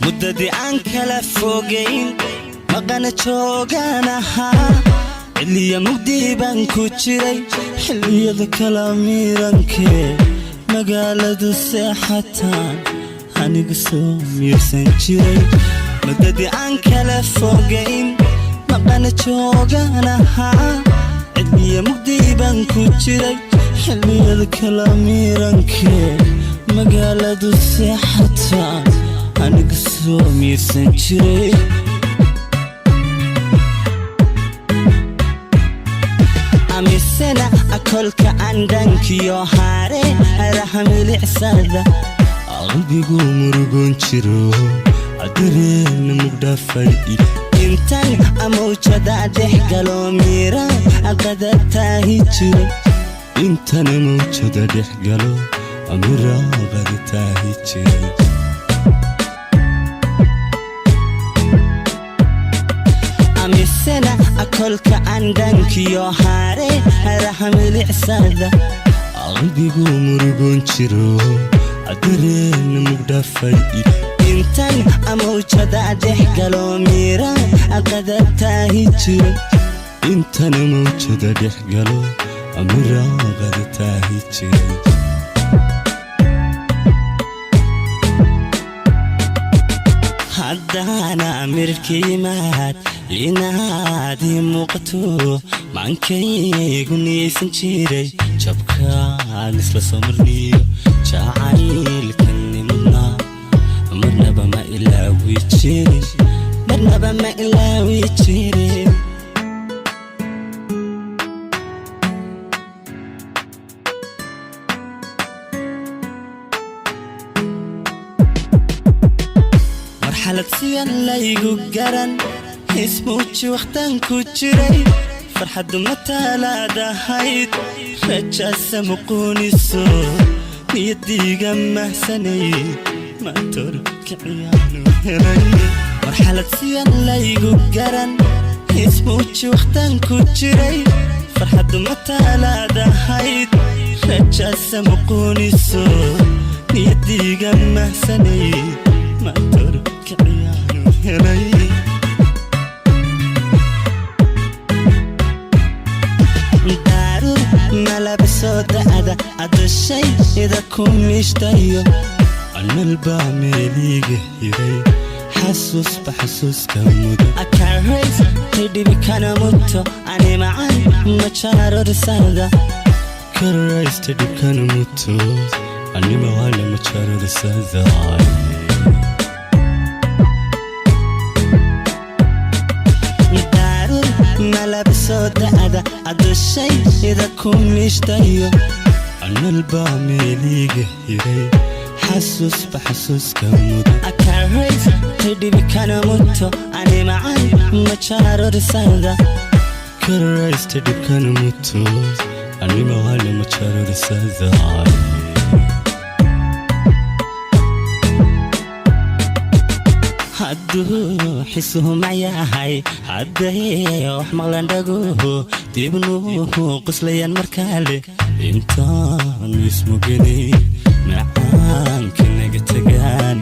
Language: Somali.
muddadii aan kala fogeyn maqana jooganaha xilliya mugdi baan ku jiray xilliyada kala miirankee magaaladu seexataan anigu soo miirsan jiray muddadii aan kala fogeyn maqana jooganaha xilliya mugdi baan ku jiray xilliyada kala miirankee magaaladu seexataan anigu soo miirsan jiray amisana akolka andankiyo haare arahamilicsada qalbigu murugoon jiro adareen mugdhafay intan amawjada dhex galo miira aqada taahi jiray intan amawjada dhex galo amira aqada taahi jiray amisana akolka andankiyo haare arahamilicsada qalbigu murugoon jiro adareen mugdhafay intan amawjada dhex galo miira aqada taahi jiray intan amawjada dhex galo amira aqada taahi jiray haddana mirkiimaad inaadi muuqato maankaygu niyeysan jiray jabkaan isla soo marniyo jacaylkanimudna marnaba ma ilaawi jirin marnaba ma ilaawi jirin marxalad siyan laygu garan ismuuji waqtan ku jiray farxaddu mataalaadahayd rajaasa muquuniso niyadiiga mahsanay maantorkiciyaanu helay marxalad siyan laygu garan ismuuji waqtan ku jiray farxaddu mataalaadahayd rajaasa muquuniso niyadiiga mahsanay maantorkiciyaanu helay malabiso da'da adashay ida ku miishtayo analba meeliga hiray xasuusba xasuuska mudo akarrays tidhibi kana muto ani macaan majaaro risada karrays tidhib kana muto ani macaan majaaro risada malabiso da'da adashay ida ku miishtayo analba meeliga hiray xasuusba xasuuska mudo akarrays tidhibi kana muto ani macaan majaaro risada karrays tidhib kana muto ani macaan majaaro risada hadduu xisuhu mayahay hadday wax maqlan dhaguhu dibnuhu quslayan markaale intaan ismugenin macaanka naga tagaan